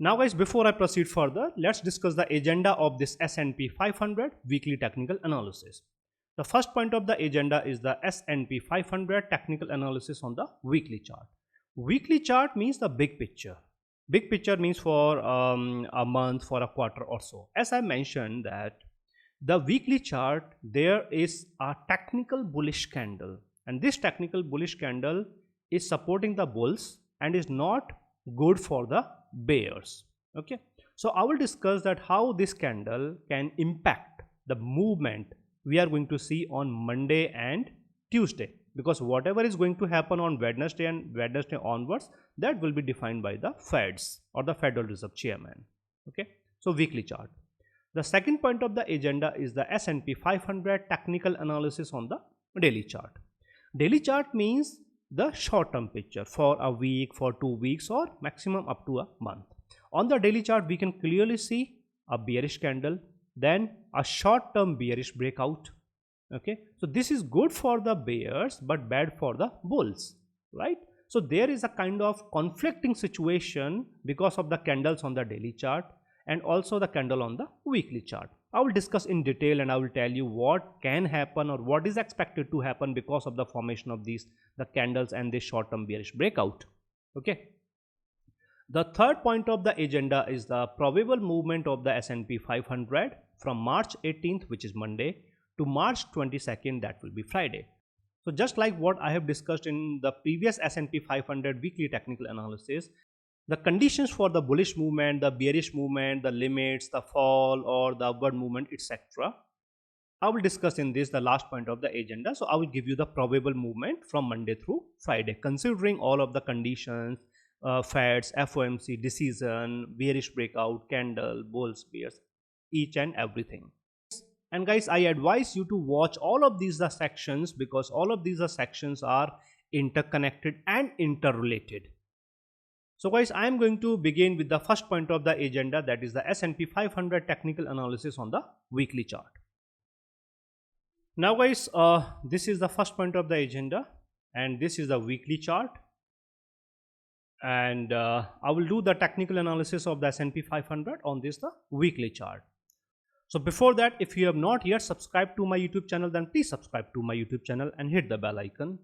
Now guys, before I proceed further, let's discuss the agenda of this S&P 500 weekly technical analysis. The first point of the agenda is the S&P 500 technical analysis on the weekly chart. Weekly chart means the big picture. Big picture means for a month, for a quarter or so. As I mentioned that the weekly chart, there is a technical bullish candle, and this technical bullish candle is supporting the bulls and is not good for the bears. Okay, so I will discuss that how this candle can impact the movement we are going to see on Monday and Tuesday, because whatever is going to happen on Wednesday and Wednesday onwards, that will be defined by the Feds or the Federal Reserve Chairman. Okay, so weekly chart. The second point of the agenda is the S&P 500 technical analysis on the daily chart. Daily chart means the short-term picture for a week, for 2 weeks, or maximum up to a month. On the daily chart, we can clearly see a bearish candle, then a short-term bearish breakout. Okay, so this is good for the bears but bad for the bulls, right? So there is a kind of conflicting situation because of the candles on the daily chart and also the candle on the weekly chart. I will discuss in detail and I will tell you what can happen or what is expected to happen because of the formation of the candles and this short-term bearish breakout. Okay. The third point of the agenda is the probable movement of the S&P 500 from March 18th, which is Monday, to March 22nd, that will be Friday. So just like what I have discussed in the previous S&P 500 weekly technical analysis, the conditions for the bullish movement, the bearish movement, the limits, the fall or the upward movement, etc. I will discuss in this the last point of the agenda. So I will give you the probable movement from Monday through Friday, considering all of the conditions, Feds, FOMC, decision, bearish breakout, candle, bulls, bears, each and everything. And guys, I advise you to watch all of these sections because all of these sections are interconnected and interrelated. So guys, I am going to begin with the first point of the agenda, that is the S&P 500 technical analysis on the weekly chart. Now guys, this is the first point of the agenda and this is the weekly chart, and I will do the technical analysis of the S&P 500 on this the weekly chart. So before that, if you have not yet subscribed to my YouTube channel, then please subscribe to my YouTube channel and hit the bell icon.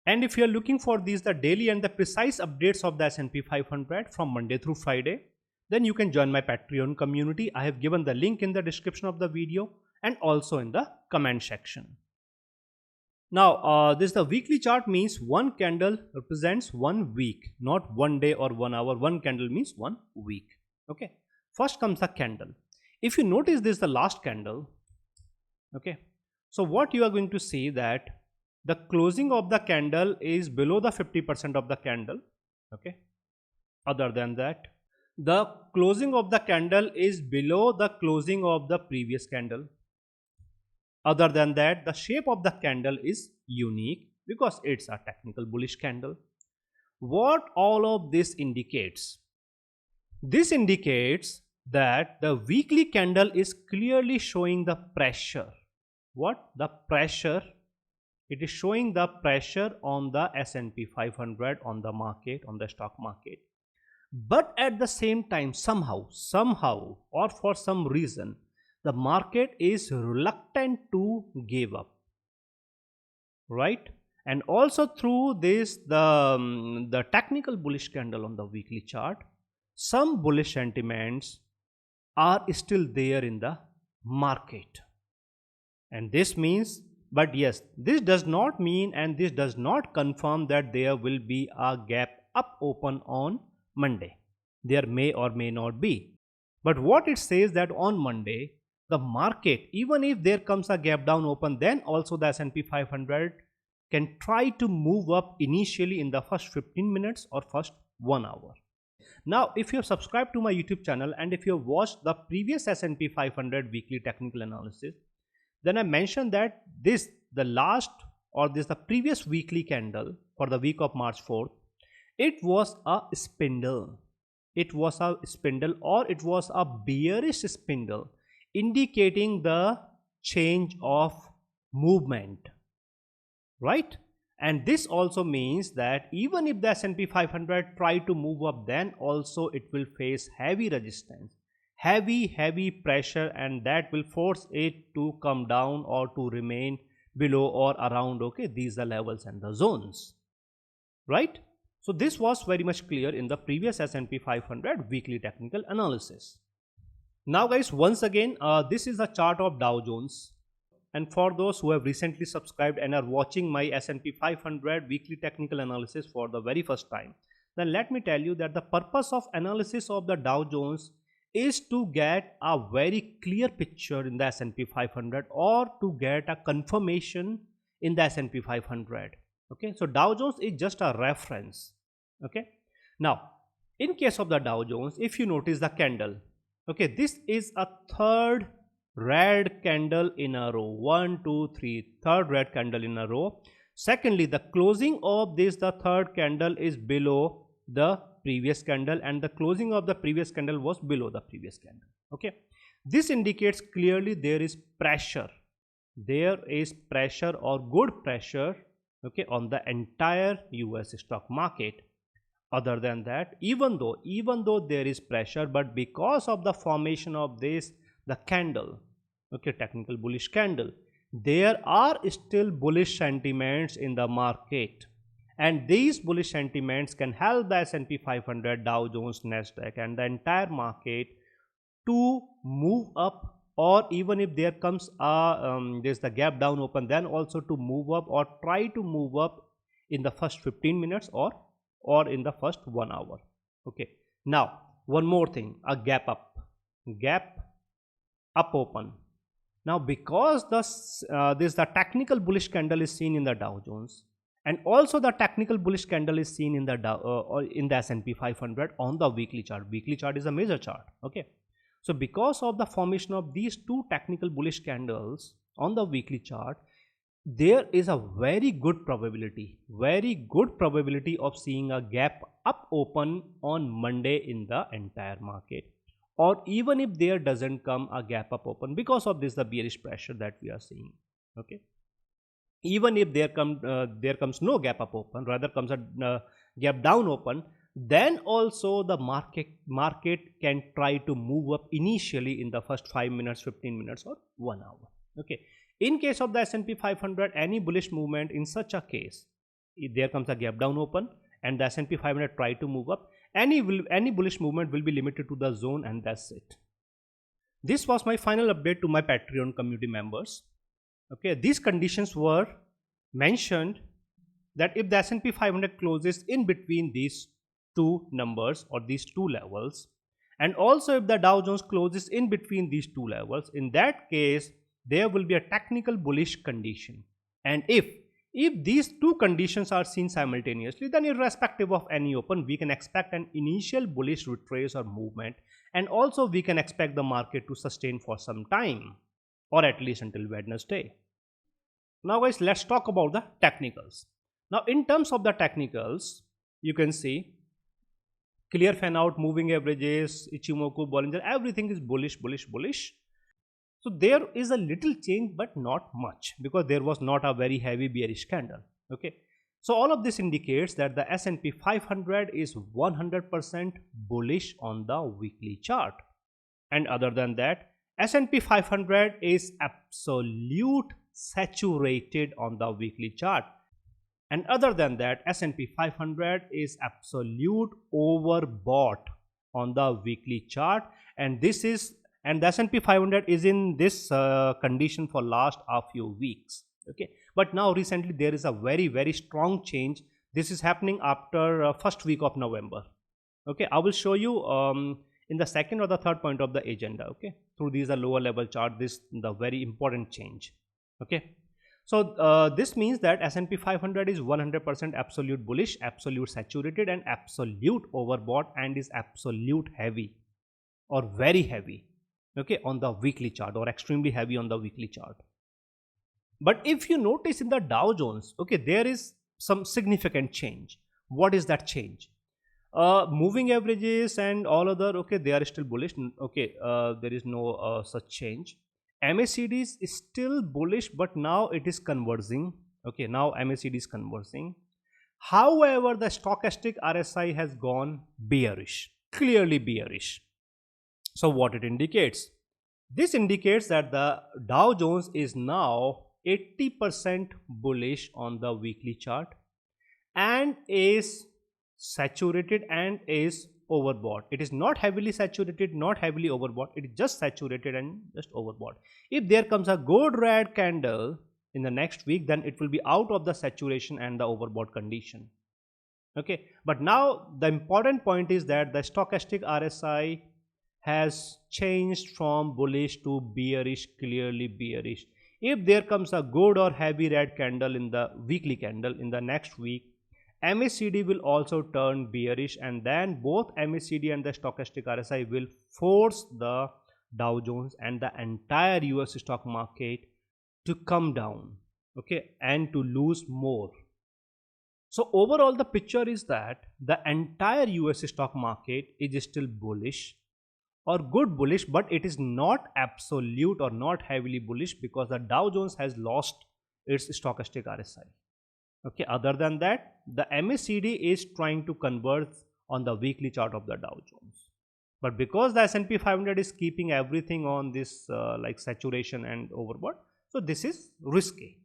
And if you are looking for these the daily and the precise updates of the S&P 500 from Monday through Friday, then you can join my Patreon community. I have given the link in the description of the video and also in the comment section. Now this the weekly chart means one candle represents 1 week, not 1 day or 1 hour. One candle means 1 week. Okay, first comes the candle. If you notice this the last candle, okay, so what you are going to see that the closing of the candle is below the 50% of the candle. Okay, other than that, the closing of the candle is below the closing of the previous candle. Other than that, the shape of the candle is unique because it's a technical bullish candle. What all of this indicates? This indicates that the weekly candle is clearly showing the pressure. What? The pressure. It is showing the pressure on the S&P 500, on the market, on the stock market. But at the same time, somehow or for some reason, the market is reluctant to give up, right? And also through this, the technical bullish candle on the weekly chart, some bullish sentiments are still there in the market. And this means, but yes, this does not mean and this does not confirm that there will be a gap up open on Monday. There may or may not be. But what it says that on Monday, the market, even if there comes a gap down open, then also the S&P 500 can try to move up initially in the first 15 minutes or first 1 hour. Now, if you have subscribed to my YouTube channel and if you have watched the previous S&P 500 weekly technical analysis, then I mentioned that the previous weekly candle for the week of March 4th, it was a spindle. It was a spindle or it was a bearish spindle, indicating the change of movement, right? And this also means that even if the S&P 500 try to move up, then also it will face heavy resistance, heavy pressure, and that will force it to come down or to remain below or around, okay, these are levels and the zones, right? So this was very much clear in the previous S&P 500 weekly technical analysis. Now guys, once again, this is the chart of Dow Jones. And for those who have recently subscribed and are watching my S&P 500 weekly technical analysis for the very first time, then let me tell you that the purpose of analysis of the Dow Jones is to get a very clear picture in the S&P 500 or to get a confirmation in the S&P 500. Okay, so Dow Jones is just a reference. Okay, now in case of the Dow Jones, if you notice the candle, okay, this is a third red candle in a row. 1 2 3, third red candle in a row. Secondly, the closing of this, the third candle, is below the previous candle, and the closing of the previous candle was below the previous candle. Okay, this indicates clearly there is pressure, or good pressure, okay, on the entire US stock market. Other than that, even though there is pressure, but because of the formation of this, the candle, okay, technical bullish candle, there are still bullish sentiments in the market, and these bullish sentiments can help the S&P 500, Dow Jones, Nasdaq, and the entire market to move up, or even if there comes there's the gap down open, then also to move up or try to move up in the first 15 minutes or in the first 1 hour. Okay, now one more thing, a gap up open. Now because the technical bullish candle is seen in the Dow Jones, and also the technical bullish candle is seen in the in the S&P 500 on the weekly chart. Weekly chart is a major chart. Okay, so because of the formation of these two technical bullish candles on the weekly chart, there is a very good probability of seeing a gap up open on Monday in the entire market, or even if there doesn't come a gap up open because of this, the bearish pressure that we are seeing. Okay, even if there comes no gap up open, rather comes a gap down open, then also the market can try to move up initially in the first 5 minutes, 15 minutes, or 1 hour. Okay, in case of the S&P 500, any bullish movement in such a case, if there comes a gap down open and the S&P 500 try to move up, any bullish movement will be limited to the zone, and that's it. This was my final update to my Patreon community members. Okay, these conditions were mentioned that if the S&P 500 closes in between these two numbers or these two levels, and also if the Dow Jones closes in between these two levels, in that case there will be a technical bullish condition. And if these two conditions are seen simultaneously, then irrespective of any open, we can expect an initial bullish retrace or movement, and also we can expect the market to sustain for some time, or at least until Wednesday. Now guys, let's talk about the technicals. Now in terms of the technicals, you can see clear fan out, moving averages, Ichimoku, Bollinger, everything is bullish. So there is a little change, but not much, because there was not a very heavy bearish candle. Okay, so all of this indicates that the S&P 500 is 100% bullish on the weekly chart. And other than that, S&P 500 is absolute saturated on the weekly chart. And other than that, S&P 500 is absolute overbought on the weekly chart, and the S&P 500 is in this condition for last a few weeks. Okay, but now recently there is a very strong change. This is happening after first week of November. Okay, I will show you in the second or the third point of the agenda. Okay, through these lower level chart, this the very important change. Okay, so this means that S&P 500 is 100% absolute bullish, absolute saturated, and absolute overbought, and is absolute heavy or very heavy, okay, on the weekly chart, or extremely heavy on the weekly chart. But if you notice in the Dow Jones, okay, there is some significant change. What is that change? Moving averages and all other, okay, they are still bullish. Okay, there is no such change. MACD is still bullish, but now it is converging. Okay, now MACD is conversing. However, the stochastic RSI has gone bearish, clearly bearish. So what it indicates? This indicates that the Dow Jones is now 80% bullish on the weekly chart and is saturated and is overbought. It is not heavily saturated, not heavily overbought. It is just saturated and just overbought. If there comes a good red candle in the next week, then it will be out of the saturation and the overbought condition. Okay, but now the important point is that the stochastic RSI has changed from bullish to bearish, clearly bearish. If there comes a good or heavy red candle in the weekly candle in the next week, MACD will also turn bearish, and then both MACD and the stochastic RSI will force the Dow Jones and the entire US stock market to come down, okay, and to lose more. So overall the picture is that the entire US stock market is still bullish or good bullish, but it is not absolute or not heavily bullish because the Dow Jones has lost its stochastic RSI. Okay, other than that, the MACD is trying to converge on the weekly chart of the Dow Jones. But because the S&P 500 is keeping everything on this like saturation and overbought, so this is risky.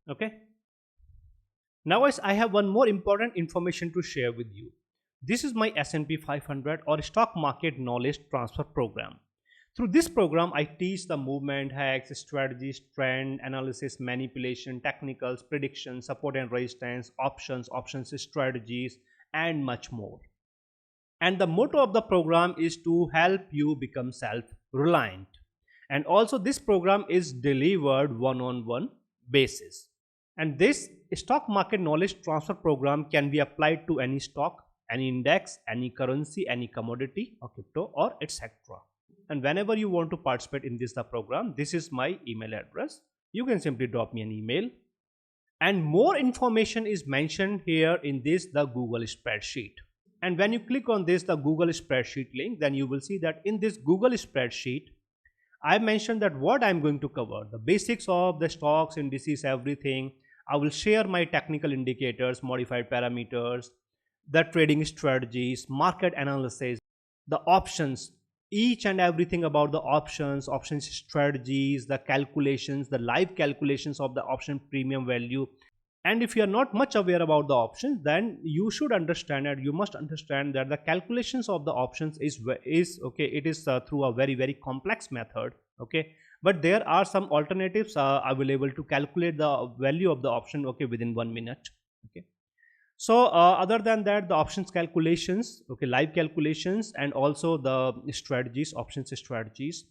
Okay. Now guys, I have one more important information to share with you. This is my S&P 500 or stock market knowledge transfer program. Through this program, I teach the movement, hacks, strategies, trend analysis, manipulation, technicals, predictions, support and resistance, options strategies, and much more. And the motto of the program is to help you become self-reliant. And also this program is delivered one-on-one basis. And this stock market knowledge transfer program can be applied to any stock, any index, any currency, any commodity or crypto or etc. And whenever you want to participate in this program, this is my email address. You can simply drop me an email. And more information is mentioned here in this the Google spreadsheet. And when you click on this the Google spreadsheet link, then you will see that in this Google spreadsheet, I mentioned that what I'm going to cover, the basics of the stocks, indices, everything. I will share my technical indicators, modified parameters, the trading strategies, market analysis, the options, each and everything about the options strategies, the calculations, the live calculations of the option premium value. And if you are not much aware about the options, then you should understand and you must understand that the calculations of the options is okay, it is through a very complex method. Okay, but there are some alternatives available to calculate the value of the option, okay, within 1 minute. Okay, so other than that, the options calculations, okay, live calculations, and also the strategies, options strategies,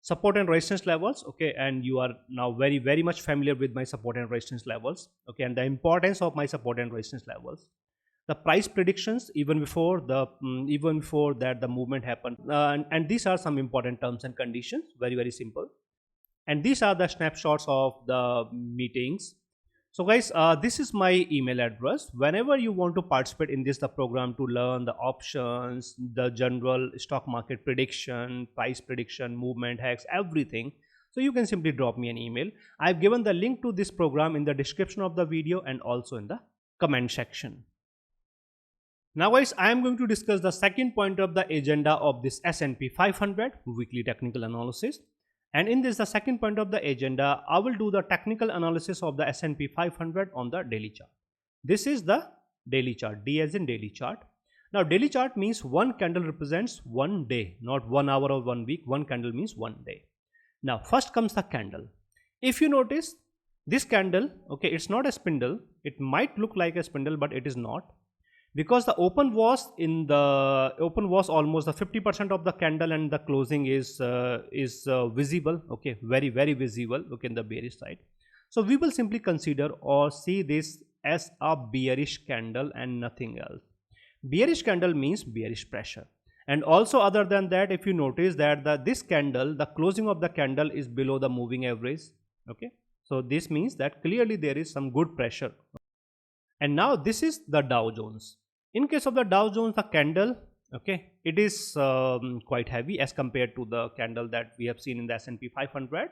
support and resistance levels. Okay, and you are now very much familiar with my support and resistance levels. Okay, and the importance of my support and resistance levels, the price predictions even before that the movement happened, and these are some important terms and conditions, very simple. And these are the snapshots of the meetings. So guys, this is my email address. Whenever you want to participate in this the program to learn the options, the general stock market prediction, price prediction, movement hacks, everything, so you can simply drop me an email. I've given the link to this program in the description of the video and also in the comment section. Now guys, I am going to discuss the second point of the agenda of this S&P 500 weekly technical analysis. And in this, the second point of the agenda, I will do the technical analysis of the S&P 500 on the daily chart. This is the daily chart, D as in daily chart. Now, daily chart means one candle represents 1 day, not 1 hour or 1 week. One candle means 1 day. Now, first comes the candle. If you notice, this candle, okay, it's not a spindle. It might look like a spindle, but it is not. Because the open was almost the 50% of the candle and the closing is visible, okay, very visible, okay, in the bearish side. So we will simply consider or see this as a bearish candle and nothing else. Bearish candle means bearish pressure. And also other than that, if you notice that this candle, the closing of the candle is below the moving average, okay, so this means that clearly there is some good pressure. And now this is the Dow Jones. In case of the Dow Jones, the candle, okay, it is quite heavy as compared to the candle that we have seen in the S&P 500.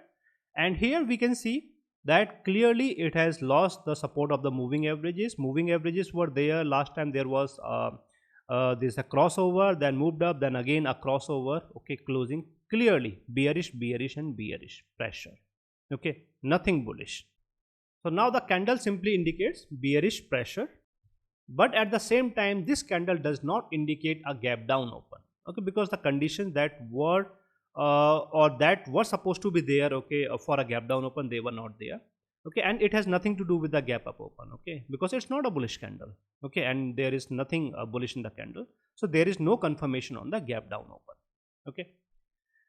And here we can see that clearly it has lost the support of the moving averages. Moving averages were there last time. There was there's a crossover, then moved up, then again a crossover. Okay, closing clearly bearish, bearish, and bearish pressure. Okay, nothing bullish. So now the candle simply indicates bearish pressure, but at the same time this candle does not indicate a gap down open. Okay, because the conditions that were supposed to be there, okay, for a gap down open, they were not there. Okay, and it has nothing to do with the gap up open. Okay, because it's not a bullish candle. Okay, and there is nothing bullish in the candle, so there is no confirmation on the gap down open. Okay,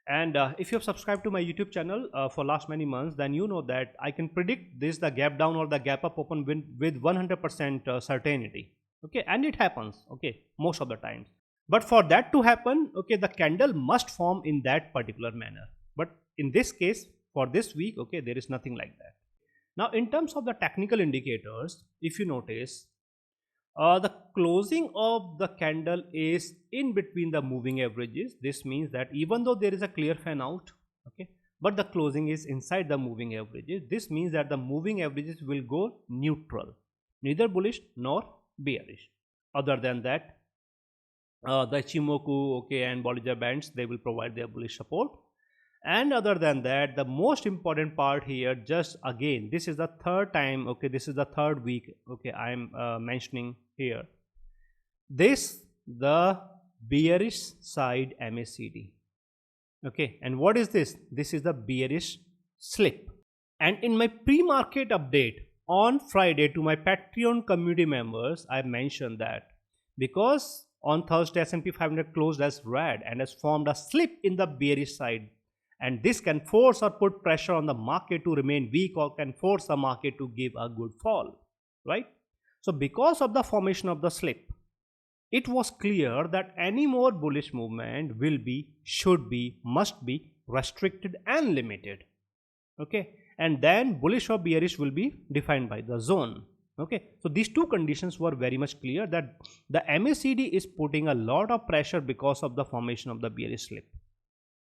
and if you have subscribed to my YouTube channel for last many months, then you know that I can predict this the gap down or the gap up open with 100% certainty. Okay, and it happens, okay, most of the times. But for that to happen, okay, the candle must form in that particular manner. But in this case, for this week, okay, there is nothing like that. Now, in terms of the technical indicators, if you notice, the closing of the candle is in between the moving averages. This means that even though there is a clear fan out, okay, but the closing is inside the moving averages. This means that the moving averages will go neutral, neither bullish nor bearish. Other than that, the Ichimoku, okay, and Bollinger Bands, they will provide their bullish support. And other than that, the most important part here, just again, this is the third time, okay, this is the third week, okay, I am mentioning here, this the bearish side MACD. Okay, and what is this? This is the bearish slip. And in my pre-market update on Friday to my Patreon community members, I mentioned that because on Thursday S&P 500 closed as red and has formed a slip in the bearish side, and this can force or put pressure on the market to remain weak, or can force the market to give a good fall, right? So because of the formation of the slip, it was clear that any more bullish movement will be, should be, must be restricted and limited. Okay, and then bullish or bearish will be defined by the zone. Okay, so these two conditions were very much clear, that the MACD is putting a lot of pressure because of the formation of the bearish slip.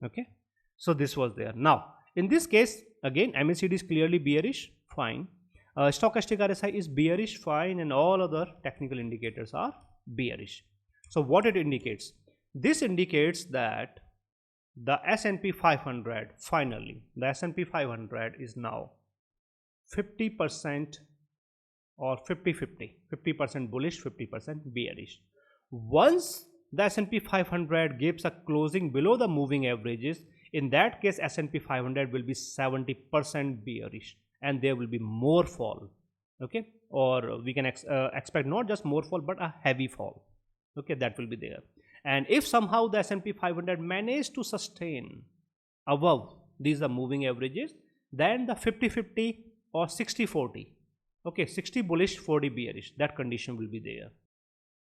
Okay, so this was there. Now in this case, again, MACD is clearly bearish, fine. Stochastic RSI is bearish, fine, and all other technical indicators are bearish. So what it indicates? This indicates that the S&P 500, finally, the S&P 500 is now 50% or 50-50, 50% bullish, 50% bearish. Once the S&P 500 gives a closing below the moving averages, in that case S&P 500 will be 70% bearish and there will be more fall. Okay, or we can expect not just more fall but a heavy fall. Okay, that will be there. And if somehow the S&P 500 managed to sustain above these are moving averages, then the 50-50 or 60-40, okay, 60 bullish, 40 bearish, that condition will be there.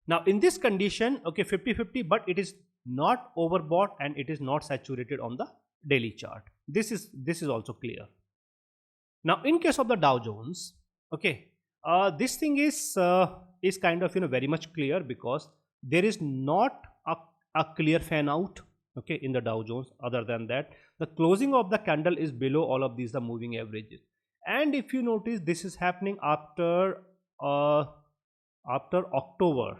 Now in this condition, okay, 50-50, but it is not overbought and it is not saturated on the daily chart. This is also clear. Now in case of the Dow Jones, okay, this thing is kind of, very much clear, because there is not a clear fan out, okay, in the Dow Jones. Other than that, the closing of the candle is below all of these the moving averages. And if you notice, this is happening after October,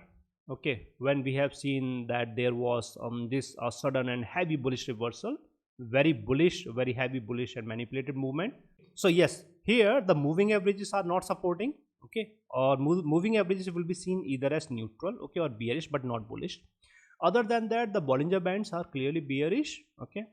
okay, when we have seen that there was this sudden and heavy bullish reversal, very bullish, very heavy bullish and manipulated movement. So yes, here the moving averages are not supporting, okay, or moving averages will be seen either as neutral, okay, or bearish but not bullish. Other than that, the Bollinger Bands are clearly bearish. Okay,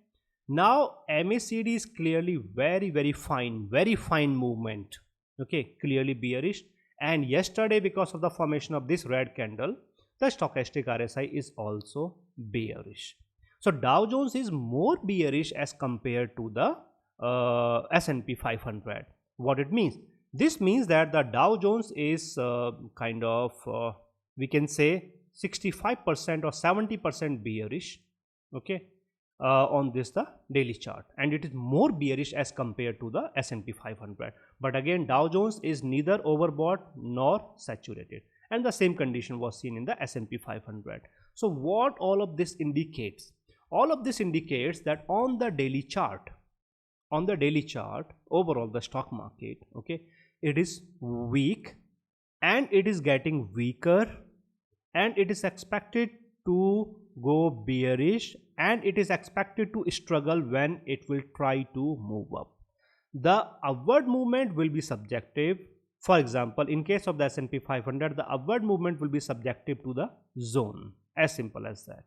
now MACD is clearly very fine movement, okay, clearly bearish. And yesterday, because of the formation of this red candle, the stochastic RSI is also bearish. So Dow Jones is more bearish as compared to the S&P 500. What it means? This means that the Dow Jones is kind of we can say 65% or 70% bearish, okay, on this the daily chart, and it is more bearish as compared to the S&P 500. But again, Dow Jones is neither overbought nor saturated, and the same condition was seen in the S&P 500. So what all of this indicates? All of this indicates that on the daily chart, on the daily chart, overall the stock market, okay, it is weak and it is getting weaker, and it is expected to go bearish, and it is expected to struggle when it will try to move up. The upward movement will be subjective. For example, in case of the S&P 500, the upward movement will be subjective to the zone, as simple as that.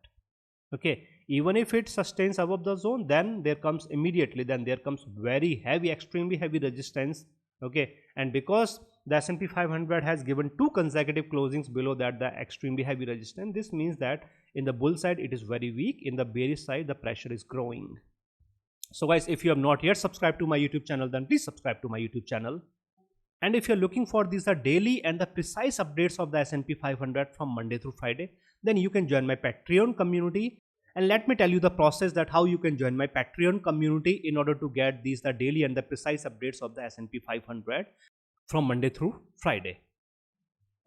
Okay, even if it sustains above the zone, then there comes very heavy, extremely heavy resistance. Okay, and because the S&P 500 has given 2 consecutive closings below that, the extremely heavy resistance, this means that in the bull side it is very weak, in the bearish side the pressure is growing. So guys, if you have not yet subscribed to my YouTube channel, then please subscribe to my YouTube channel. And if you're looking for these are daily and the precise updates of the S&P 500 from Monday through Friday, then you can join my Patreon community. And let me tell you the process that how you can join my Patreon community in order to get these the daily and the precise updates of the S&P 500 from Monday through Friday.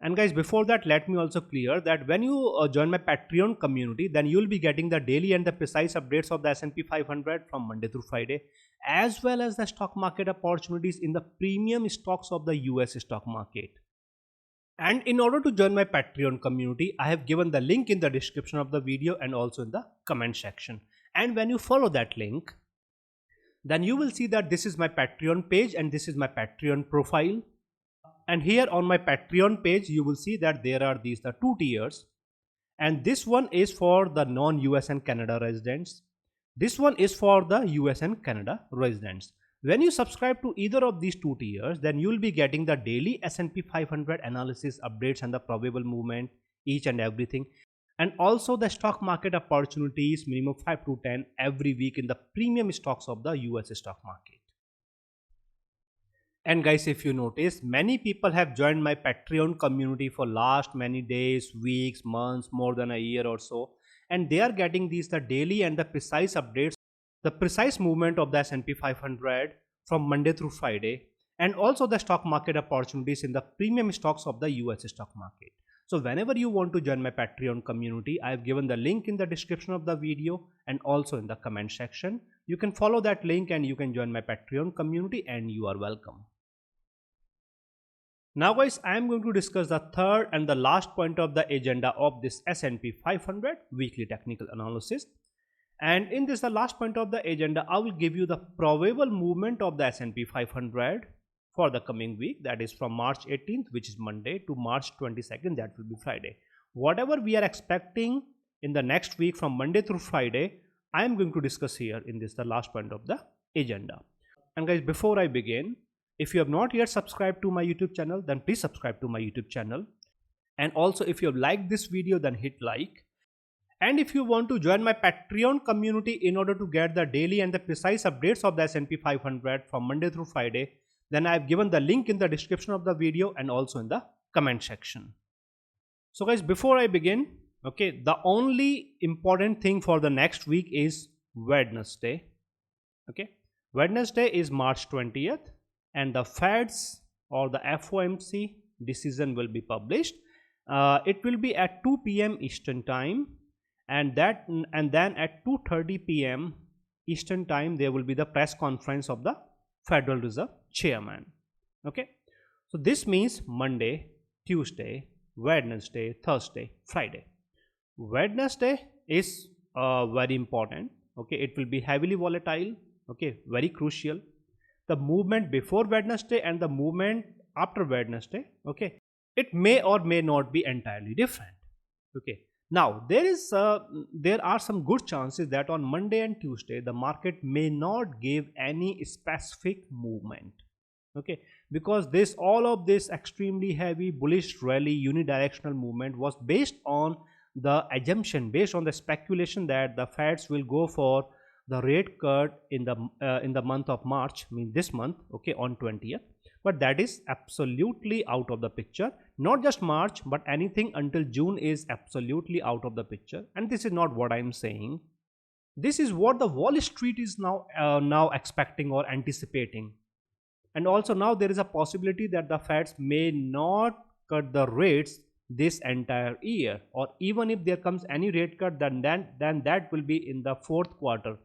And guys, before that, let me also clear that when you join my Patreon community, then you will be getting the daily and the precise updates of the S&P 500 from Monday through Friday, as well as the stock market opportunities in the premium stocks of the US stock market. And in order to join my Patreon community, I have given the link in the description of the video and also in the comment section. And when you follow that link, then you will see that this is my Patreon page and this is my Patreon profile. And here on my Patreon page, you will see that there are these the 2 tiers. And this one is for the non-US and Canada residents. This one is for the US and Canada residents. When you subscribe to either of these 2 tiers, then you will be getting the daily S&P 500 analysis updates and the probable movement, each and everything. And also the stock market opportunities, minimum 5 to 10 every week in the premium stocks of the US stock market. And guys, if you notice, many people have joined my Patreon community for last many days, weeks, months, more than a year or so. And they are getting these the daily and the precise updates, the precise movement of the S&P 500 from Monday through Friday, and also the stock market opportunities in the premium stocks of the US stock market. So whenever you want to join my Patreon community, I have given the link in the description of the video and also in the comment section. You can follow that link and you can join my Patreon community, and you are welcome. Now guys, I am going to discuss the third and the last point of the agenda of this S&P 500 weekly technical analysis. And in this the last point of the agenda, I will give you the probable movement of the S&P 500 for the coming week, that is from March 18th, which is Monday, to March 22nd, that will be Friday. Whatever we are expecting in the next week from Monday through Friday, I am going to discuss here in this the last point of the agenda. And guys, before I begin, if you have not yet subscribed to my YouTube channel, then please subscribe to my YouTube channel. And also if you have liked this video, then hit like. And if you want to join my Patreon community in order to get the daily and the precise updates of the S&P 500 from Monday through Friday, then I have given the link in the description of the video and also in the comment section. So guys, before I begin, okay, the only important thing for the next week is Wednesday. Okay, Wednesday is March 20th. And the Fed's or the FOMC decision will be published. It will be at 2 p.m. Eastern time, and then at 2:30 p.m. Eastern time there will be the press conference of the Federal Reserve Chairman. Okay, so this means Monday, Tuesday, Wednesday, Thursday, Friday. Wednesday is very important. Okay, it will be heavily volatile. Okay, very crucial. The movement before Wednesday and the movement after Wednesday, okay, it may or may not be entirely different. Okay, now there are some good chances that on Monday and Tuesday the market may not give any specific movement. Okay, because all of this extremely heavy bullish rally unidirectional movement was based on the assumption, based on the speculation that the Feds will go for the rate cut in the month of March, this month, okay, on 20th. But that is absolutely out of the picture. Not just March, but anything until June is absolutely out of the picture. And this is not what I am saying. This is what the Wall Street is now expecting or anticipating. And also now there is a possibility that the Feds may not cut the rates this entire year, or even if there comes any rate cut, then that will be in the fourth quarter.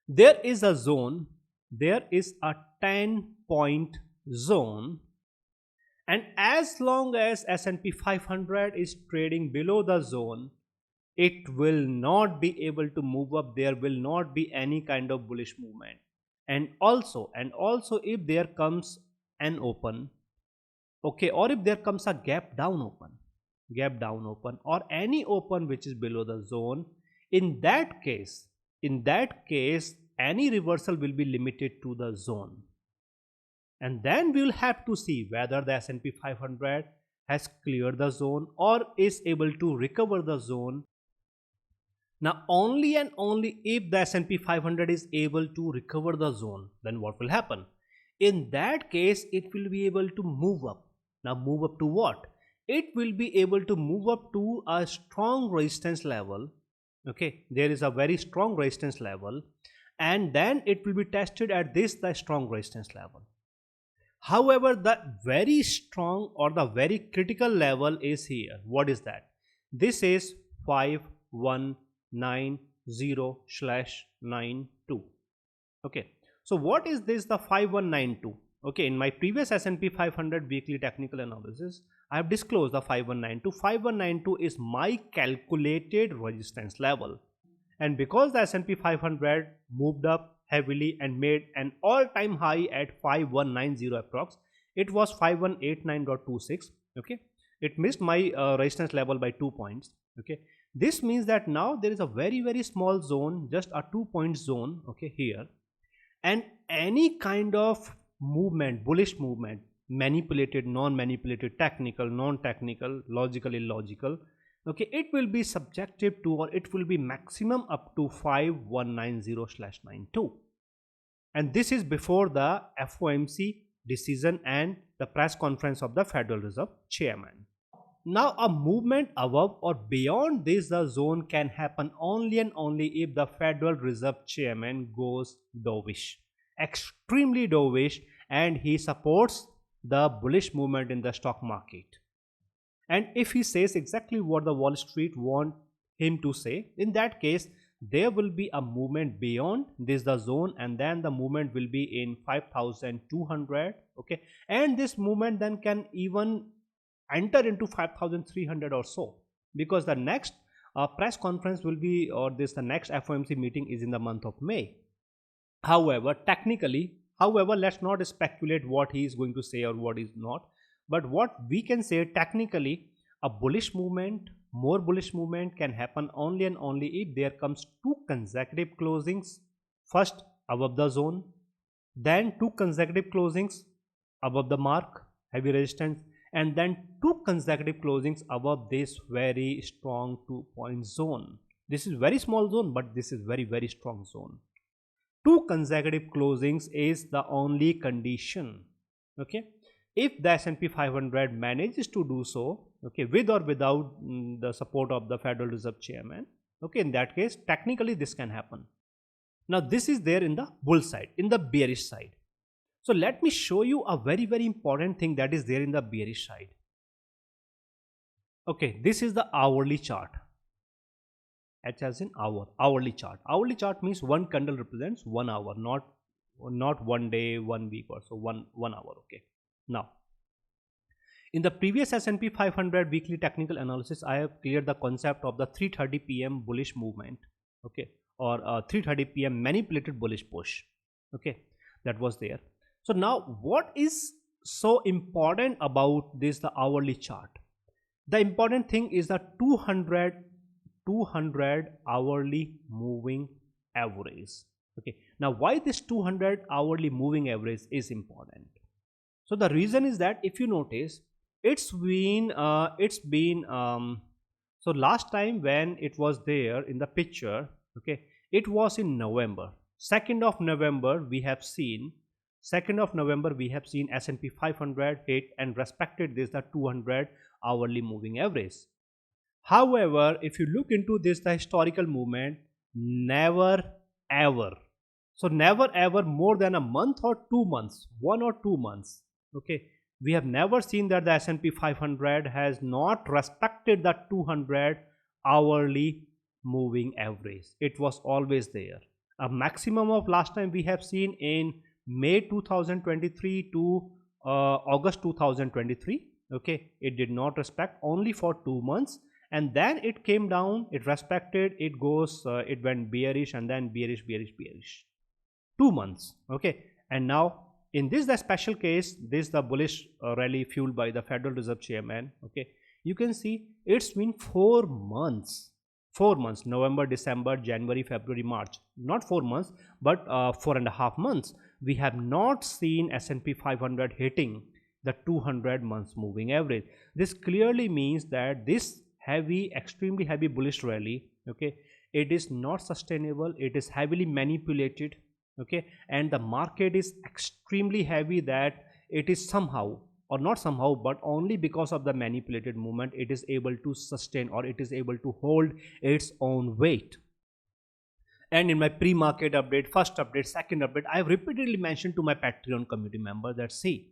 There is a zone there is a 10-point zone, and as long as S&P 500 is trading below the zone, it will not be able to move up. There will not be any kind of bullish movement. And also if there comes an open, okay, or if there comes a gap down open or any open which is below the zone, in that case any reversal will be limited to the zone, and then we will have to see whether the S&P 500 has cleared the zone or is able to recover the zone. Now only and only if the S&P 500 is able to recover the zone, then what will happen? In that case, it will be able to move up. Now move up to what? It will be able to move up to a strong resistance level. Okay, there is a very strong resistance level, and then it will be tested at the strong resistance level. However, the very strong or the very critical level is here. What is that? This is 5190/92. Okay, so what is this, the 5192? Okay, in my previous S&P 500 weekly technical analysis, I have disclosed the 5192. 5192 is my calculated resistance level, and because the S&P 500 moved up heavily and made an all-time high at 5190 approx, it was 5189.26. okay, it missed my resistance level by 2 points. Okay, this means that now there is a very small zone, just a 2-point zone, okay, here, and any kind of movement, bullish movement, manipulated, non-manipulated, technical, non-technical, logical, illogical, okay, it will be subjective to, or it will be maximum up to 5190/92, and this is before the FOMC decision and the press conference of the Federal Reserve Chairman. Now a movement above or beyond this the zone can happen only and only if the Federal Reserve Chairman goes dovish, extremely dovish, and he supports the bullish movement in the stock market. And if he says exactly what the Wall Street want him to say, in that case there will be a movement beyond this the zone, and then the movement will be in 5200. Okay, and this movement then can even enter into 5300 or so, because the next press conference will be, or the next FOMC meeting is in the month of May. However, technically, let's not speculate what he is going to say or what is not. But what we can say, technically, a bullish movement, more bullish movement can happen only and only if there comes 2 consecutive closings, first above the zone, then 2 consecutive closings above the mark, heavy resistance, and then 2 consecutive closings above this very strong 2-point zone. This is very small zone, but this is very strong zone. 2 consecutive closings is the only condition. Okay, if the S&P 500 manages to do so, okay, with or without the support of the Federal Reserve Chairman, okay, in that case technically this can happen. Now this is there in the bull side. In the bearish side, so let me show you a very important thing that is there in the bearish side. Okay, this is the hourly chart. H as in hour, hourly chart. Hourly chart means one candle represents 1 hour, not 1 day, 1 week or so, one hour. Okay, now in the previous S&P 500 weekly technical analysis, I have cleared the concept of the 3:30 p.m. bullish movement, okay, or 3:30 p.m. manipulated bullish push. Okay, that was there. So now what is so important about this, the hourly chart? The important thing is the 200 hourly moving average. Okay, now why this 200 hourly moving average is important? So the reason is that if you notice, it's been so last time when it was there in the picture, okay, it was in November. 2nd of November we have seen S&P 500 hit and respected this the 200 hourly moving average. However, if you look into this, the historical movement, never ever more than a month or 2 months, 1 or 2 months, okay, we have never seen that the S&P 500 has not respected the 200 hourly moving average. It was always there, A maximum of last time we have seen in May 2023 to August 2023. Okay, it did not respect only for 2 months, and then it came down, it respected, it goes, it went bearish, and then bearish, bearish, bearish. 2 months. Okay, and now in this the special case, this the bullish rally fueled by the Federal Reserve Chairman. Okay, you can see it's been 4 months. 4 months, November, December, January, February, March. Not 4 months, but 4.5 months. We have not seen S&P 500 hitting the 200 months moving average. This clearly means that this heavy, extremely heavy bullish rally, okay, it is not sustainable. It is heavily manipulated. Okay, and the market is extremely heavy that it is somehow, or not somehow, but only because of the manipulated movement, it is able to sustain, or it is able to hold its own weight. And in my pre-market update, first update, second update, I have repeatedly mentioned to my Patreon community members that see,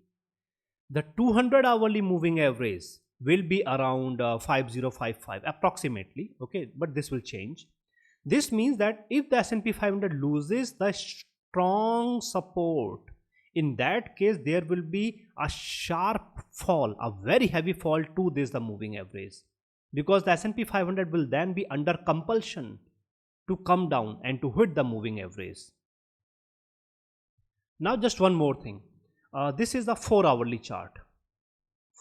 the 200 hourly moving average will be around 5055 approximately. Okay, but this will change. This means that if the S&P 500 loses the strong support, in that case there will be a sharp fall, a very heavy fall to this the moving average, because the S&P 500 will then be under compulsion to come down and to hit the moving average. Now just one more thing, this is the 4-hourly chart.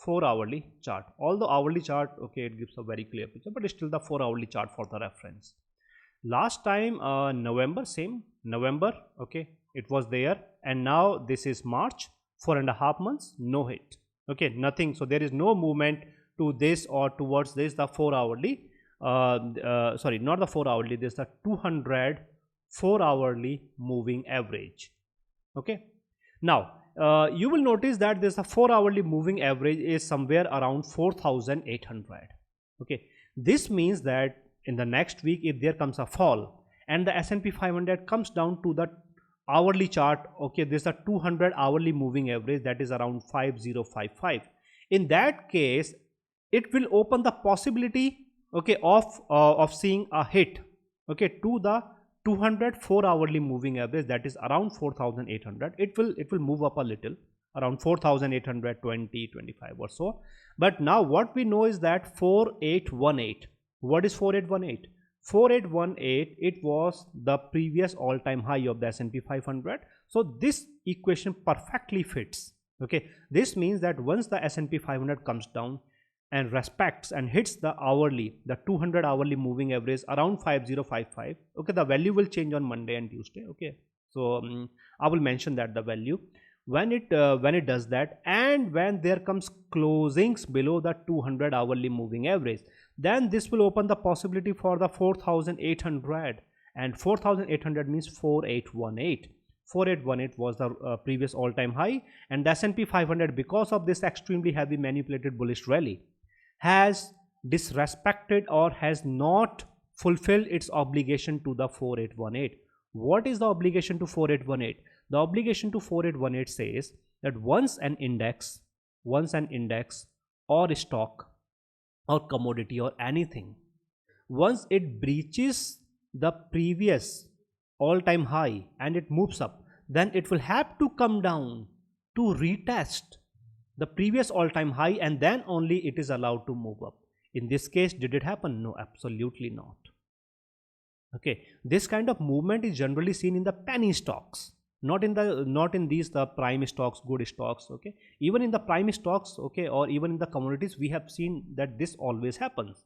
4-hourly chart, although hourly chart, okay, it gives a very clear picture, but it's still the 4-hourly chart for the reference. Last time November, same November, okay, it was there, and now this is March, 4.5 months, no hit. Okay, nothing. So there is no movement to this or towards this the 4-hourly, sorry, not the 4-hourly, this is the 200 4-hourly moving average. Okay, now you will notice that this a 4-hourly moving average is somewhere around 4,800. Okay, this means that in the next week, if there comes a fall and the S&P 500 comes down to the hourly chart, okay, this is a 200 hourly moving average, that is around 5055. In that case, it will open the possibility, okay, of seeing a hit, okay, to the 204 hourly moving average, that is around 4,800. It will move up a little, around 4,820, 25 or so. But now what we know is that 4818. What is 4818? 4818, it was the previous all-time high of the S&P 500. So this equation perfectly fits. Okay, this means that once the S&P 500 comes down and respects and hits the hourly, the 200 hourly moving average around 5055, okay, the value will change on Monday and Tuesday. Okay, so I will mention that the value when it does that, and when there comes closings below the 200 hourly moving average, then this will open the possibility for the 4,800, and 4,800 means 4818. 4818 was the previous all-time high, and the S&P 500, because of this extremely heavy manipulated bullish rally, has disrespected or has not fulfilled its obligation to the 4818. What is the obligation to 4818? The obligation to 4818 says that once an index or stock or commodity or anything, once it breaches the previous all-time high and it moves up, then it will have to come down to retest the previous all-time high, and then only it is allowed to move up. In this case, did it happen? No, absolutely not. Okay, this kind of movement is generally seen in the penny stocks, not in these the prime stocks, good stocks. Okay, even in the prime stocks, okay, or even in the commodities, we have seen that this always happens.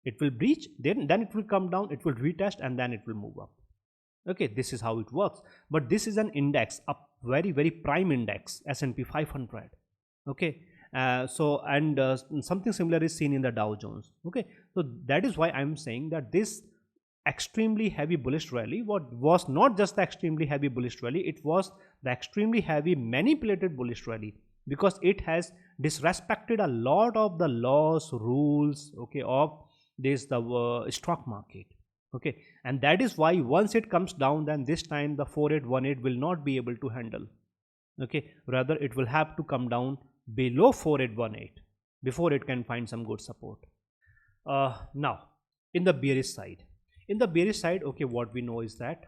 It will breach, then it will come down, it will retest, and then it will move up. Okay, this is how it works. But this is an index, a very, very prime index, S&P 500. Okay, something similar is seen in the Dow Jones. Okay, so that is why I am saying that this extremely heavy bullish rally was not just the extremely heavy bullish rally, it was the extremely heavy manipulated bullish rally, because it has disrespected a lot of the laws, rules, okay, of this the stock market. Okay, and that is why once it comes down, then this time the 4818 will not be able to handle. Okay, rather it will have to come down below 4818 before it can find some good support. Now in the bearish side, okay, what we know is that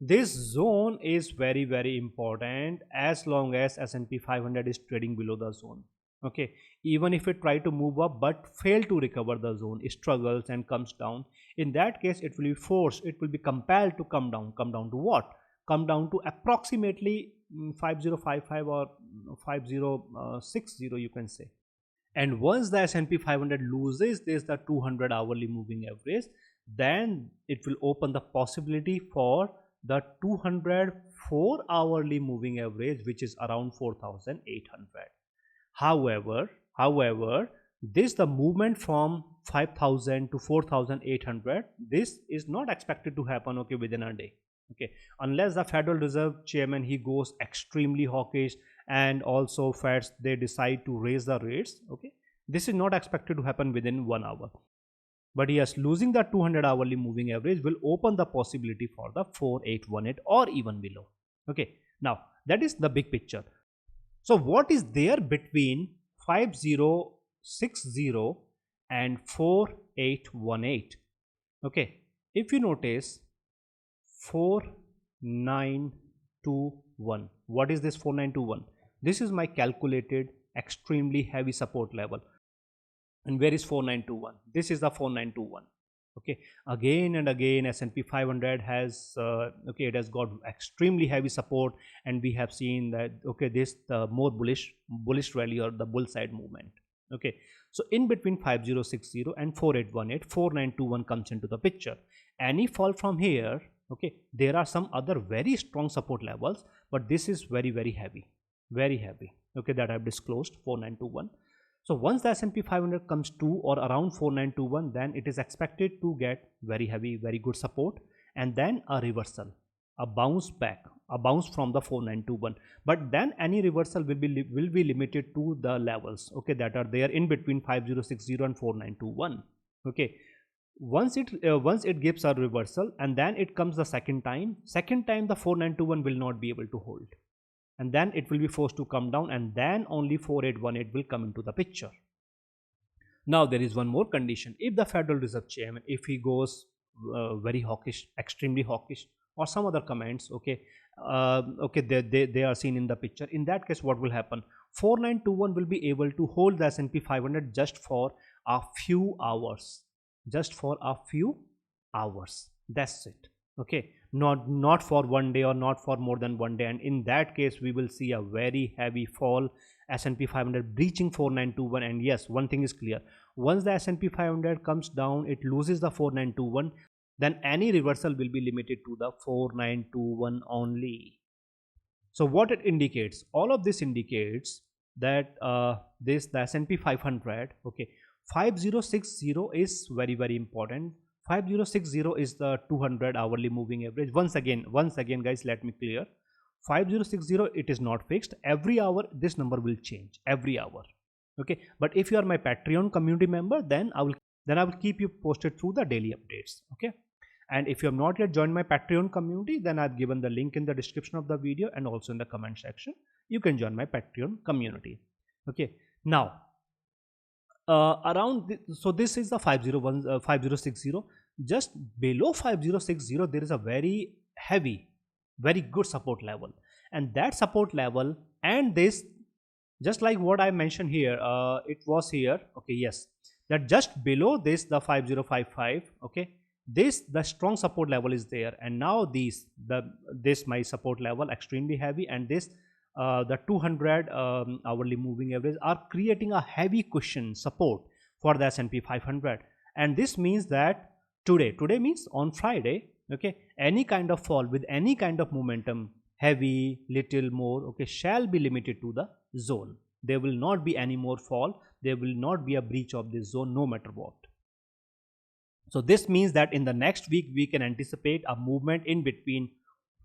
This zone is very important as long as S&P 500 is trading below the zone. Okay, even if it try to move up but fail to recover the zone, it struggles and comes down, in that case it will be forced, it will be compelled to come down to what? Come down to approximately 5055 or 5060, you can say. And once the S&P 500 loses this the 200 hourly moving average, then it will open the possibility for the 204 hourly moving average, which is around 4800. However, this the movement from 5000 to 4800, this is not expected to happen, okay, within a day. Okay, unless the Federal Reserve chairman he goes extremely hawkish, and also Feds they decide to raise the rates. Okay, this is not expected to happen within 1 hour. But yes, losing the 200 hourly moving average will open the possibility for the 4818 or even below. Okay, now that is the big picture. So what is there between 5060 and 4818? Okay, if you notice 4921, what is this 4921? This is my calculated extremely heavy support level. And where is 4921? This is the 4921. Okay, again and again S&P 500 has okay, it has got extremely heavy support, and we have seen that okay, this the more bullish rally or the bull side movement. Okay, so in between 5060 and 4818, 4921 comes into the picture. Any fall from here, okay, there are some other very strong support levels, but this is very heavy, okay, that I have disclosed 4921. So once the S&P 500 comes to or around 4921, then it is expected to get very heavy, very good support, and then a reversal, a bounce back, a bounce from the 4921. But then any reversal will be limited to the levels, okay, that are there in between 5060 and 4921. Okay, once it gives a reversal and then it comes the second time the 4921 will not be able to hold, and then it will be forced to come down, and then only 4818 will come into the picture. Now there is one more condition. If the Federal Reserve chairman, if he goes very hawkish, extremely hawkish, or some other comments, okay, okay, they are seen in the picture, in that case what will happen? 4921 will be able to hold the S&P 500 just for a few hours, that's it. Okay, not for one day or not for more than one day, and in that case we will see a very heavy fall, S&P 500 breaching 4921. And yes, one thing is clear, once the S&P 500 comes down, it loses the 4921, then any reversal will be limited to the 4921 only. So what it indicates, all of this indicates that the S&P 500, okay, 5060 is very important. 5060 is the 200 hourly moving average. Once again guys, let me clear, 5060 it is not fixed. Every hour this number will change, every hour. Okay, but if you are my Patreon community member, then I will keep you posted through the daily updates. Okay, and if you have not yet joined my Patreon community, then I've given the link in the description of the video and also in the comment section. You can join my Patreon community. Okay, now so this is the 5060. Just below 5060 there is a very heavy, very good support level, and that support level and this, just like what I mentioned here, it was here, okay, yes, that just below this the 5055, okay, this the strong support level is there, and now this my support level extremely heavy, and this the 200 hourly moving average are creating a heavy cushion support for the S&P 500. And this means that today means on Friday, okay, any kind of fall with any kind of momentum, heavy, little more, okay, shall be limited to the zone. There will not be any more fall, there will not be a breach of this zone no matter what. So this means that in the next week we can anticipate a movement in between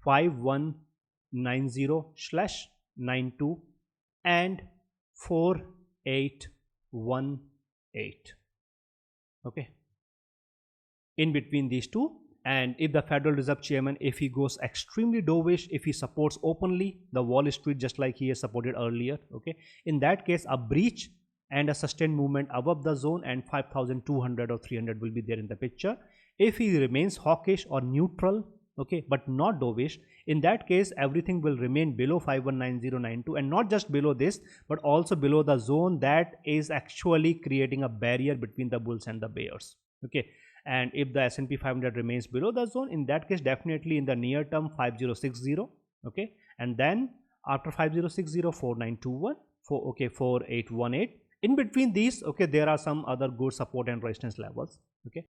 5190/92 and 4818, okay, in between these two. And if the Federal Reserve chairman, if he goes extremely dovish, if he supports openly the Wall Street just like he has supported earlier, okay, in that case a breach and a sustained movement above the zone and 5200 or 300 will be there in the picture. If he remains hawkish or neutral, okay, but not dovish. In that case, everything will remain below 519092, and not just below this, but also below the zone that is actually creating a barrier between the bulls and the bears, okay. And if the S&P 500 remains below the zone, in that case, definitely in the near term 5060, okay, and then after 5060, 4921, 4818. In between these, okay, there are some other good support and resistance levels, okay.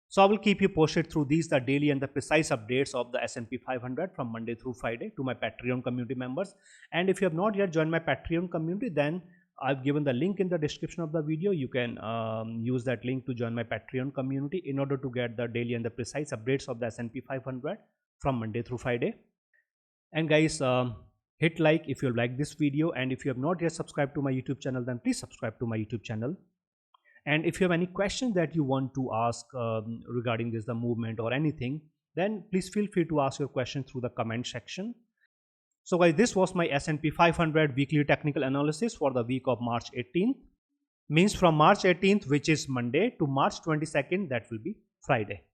So I will keep you posted through these, the daily and the precise updates of the S&P 500 from Monday through Friday to my Patreon community members. And if you have not yet joined my Patreon community, then I've given the link in the description of the video. You can use that link to join my Patreon community in order to get the daily and the precise updates of the S&P 500 from Monday through Friday. And guys, hit like if you like this video, and if you have not yet subscribed to my YouTube channel, then please subscribe to my YouTube channel. And if you have any questions that you want to ask regarding this, the movement or anything, then please feel free to ask your question through the comment section. So guys, this was my S&P 500 weekly technical analysis for the week of March 18th. Means from March 18th, which is Monday, to March 22nd, that will be Friday.